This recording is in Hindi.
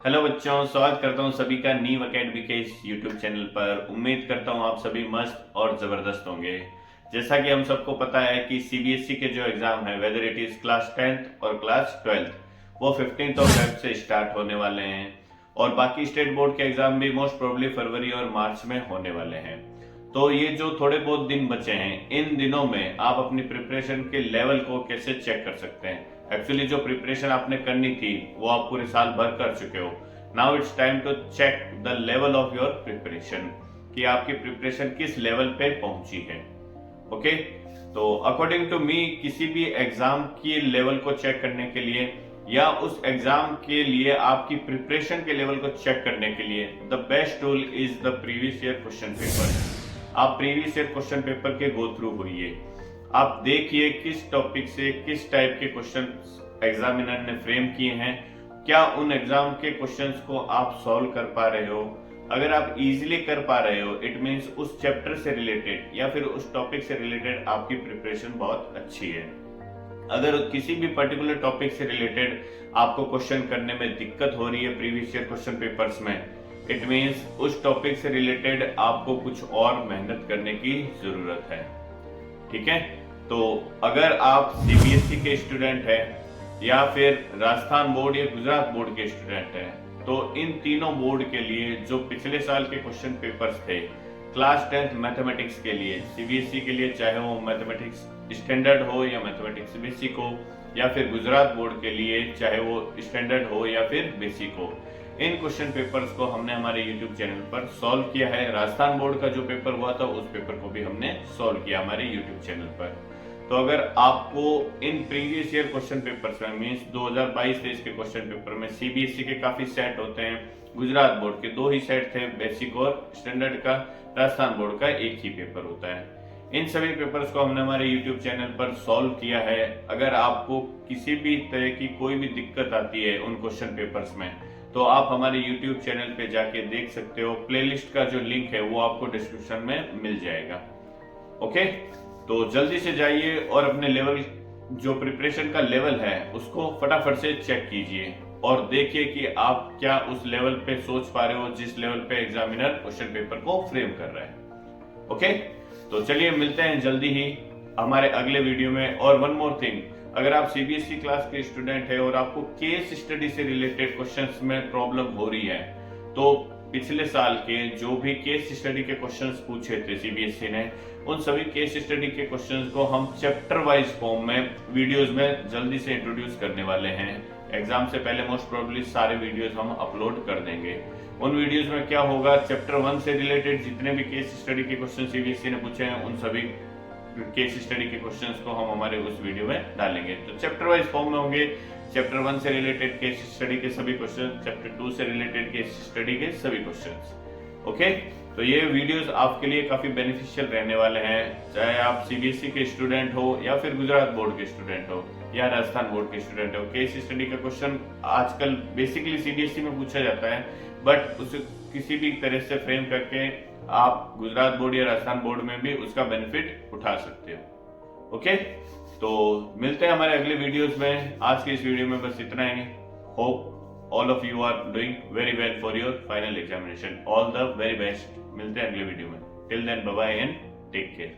हेलो बच्चों, स्वागत करता हूं सभी का नीव एकेडमी के इस यूट्यूब चैनल पर। उम्मीद करता हूं आप सभी मस्त और जबरदस्त होंगे। जैसा कि हम सबको पता है कि सीबीएसई के जो एग्जाम है, whether it is class 10th और क्लास 12th, वो 15th ऑफ फेब से स्टार्ट होने वाले हैं और बाकी स्टेट बोर्ड के एग्जाम भी मोस्ट प्रोबेबली फरवरी और मार्च में होने वाले हैं। तो ये जो थोड़े बहुत दिन बचे हैं, इन दिनों में आप अपनी प्रिपरेशन के लेवल को कैसे चेक कर सकते हैं। एक्चुअली जो प्रिपरेशन आपने करनी थी वो आप पूरे साल भर कर चुके हो। Now it's time to check the level of your preparation, कि आपकी प्रिपरेशन किस लेवल पे पहुंची है। ओके, तो अकॉर्डिंग टू मी किसी भी एग्जाम के लेवल को चेक करने के लिए या उस एग्जाम के लिए आपकी प्रिपरेशन के लेवल को चेक करने के लिए the best tool is the previous year question paper. आप प्रीवियस ईयर क्वेश्चन पेपर के गो थ्रू होइए, आप देखिए किस टॉपिक से किस टाइप के क्वेश्चन एग्जामिनर ने फ्रेम किए हैं, क्या उन एग्जाम के क्वेश्चंस को आप सॉल्व कर पा रहे हो। अगर आप इजीली कर पा रहे हो, इट मींस उस चैप्टर से रिलेटेड या फिर उस टॉपिक से रिलेटेड आपकी प्रिपरेशन बहुत अच्छी है। अगर किसी भी पर्टिकुलर टॉपिक से रिलेटेड आपको क्वेश्चन करने में दिक्कत हो रही है प्रीवियस ईयर क्वेश्चन पेपर्स में, इट मींस उस टॉपिक से रिलेटेड आपको कुछ और मेहनत करने की जरूरत है। ठीक है, तो अगर आप सीबीएसई के स्टूडेंट हैं या फिर राजस्थान बोर्ड या गुजरात बोर्ड के स्टूडेंट हैं, तो इन तीनों बोर्ड के लिए जो पिछले साल के क्वेश्चन पेपर्स थे क्लास 10th मैथमेटिक्स के लिए, सीबीएसई के लिए, चाहे वो मैथमेटिक्स स्टैंडर्ड हो या मैथमेटिक्स बेसिक हो, या फिर गुजरात बोर्ड के लिए चाहे वो स्टैंडर्ड हो या फिर बेसिक हो, इन क्वेश्चन पेपर्स को हमने हमारे YouTube चैनल पर सॉल्व किया है। राजस्थान बोर्ड का जो पेपर हुआ था उस पेपर को भी हमने सॉल्व किया हमारे YouTube चैनल पर। तो अगर आपको in previous year question papers में, मींस 2022-23 के क्वेश्चन पेपर में सीबीएसई के काफी सेट होते हैं, गुजरात बोर्ड के 2 ही सेट थे, बेसिक और स्टैंडर्ड का, राजस्थान बोर्ड का 1 ही पेपर होता है। इन सभी पेपर्स को हमने हमारे YouTube चैनल पर सॉल्व किया है। अगर आपको किसी भी तरह की कोई भी दिक्कत आती है उन क्वेश्चन पेपर्स में, तो आप हमारे YouTube चैनल पे जाके देख सकते हो। प्लेलिस्ट का जो लिंक है वो आपको डिस्क्रिप्शन में मिल जाएगा। ओके, तो जल्दी से जाइए और अपने लेवल, जो प्रिपरेशन का लेवल है, उसको फटाफट से चेक कीजिए और देखिए कि आप क्या उस लेवल पे सोच पा रहे हो जिस लेवल पे एग्जामिनर क्वेश्चन पेपर को फ्रेम कर रहा है। ओके, तो चलिए मिलते हैं जल्दी ही हमारे अगले वीडियो में। और वन मोर थिंग, अगर आप सीबीएसई क्लास के स्टूडेंट है और आपको केस स्टडी से रिलेटेड क्वेश्चंस में प्रॉब्लम हो रही है, तो पिछले साल के जो भी केस स्टडी के क्वेश्चंस पूछे थे सीबीएसई ने, उन सभी केस स्टडी के क्वेश्चंस को हम चैप्टर वाइज फॉर्म में वीडियोस में जल्दी से इंट्रोड्यूस करने वाले हैं। एग्जाम से पहले मोस्ट प्रोबेबली सारे वीडियोस हम अपलोड कर देंगे। उन वीडियोस में क्या होगा, चैप्टर 1 से रिलेटेड जितने भी केस स्टडी के क्वेश्चन सीबीएसई ने पूछे हैं, उन सभी केस स्टडी के क्वेश्चंस को हम हमारे उस वीडियो में डालेंगे। तो चैप्टर वाइज फॉर्म में होंगे, चैप्टर 1 से रिलेटेड केस स्टडी के सभी क्वेश्चन, चैप्टर 2 से रिलेटेड केस स्टडी के सभी क्वेश्चंस। ओके, तो ये वीडियोस आपके लिए काफी बेनिफिशियल रहने वाले हैं, चाहे आप सीबीएसई के स्टूडेंट हो या फिर गुजरात बोर्ड के स्टूडेंट हो या राजस्थान बोर्ड के स्टूडेंट हो। केस स्टडी का क्वेश्चन आजकल बेसिकली सीबीएसई में पूछा जाता है, बट उसे किसी भी तरह से फ्रेम करके आप गुजरात बोर्ड या राजस्थान बोर्ड में भी उसका बेनिफिट उठा सकते हो। ओके, तो मिलते हैं हमारे अगले वीडियोस में। आज के इस वीडियो में बस इतना ही। Hope all of you are doing very well for your final examination. All the very best. मिलते हैं अगले वीडियो में। Till then, bye bye and take care.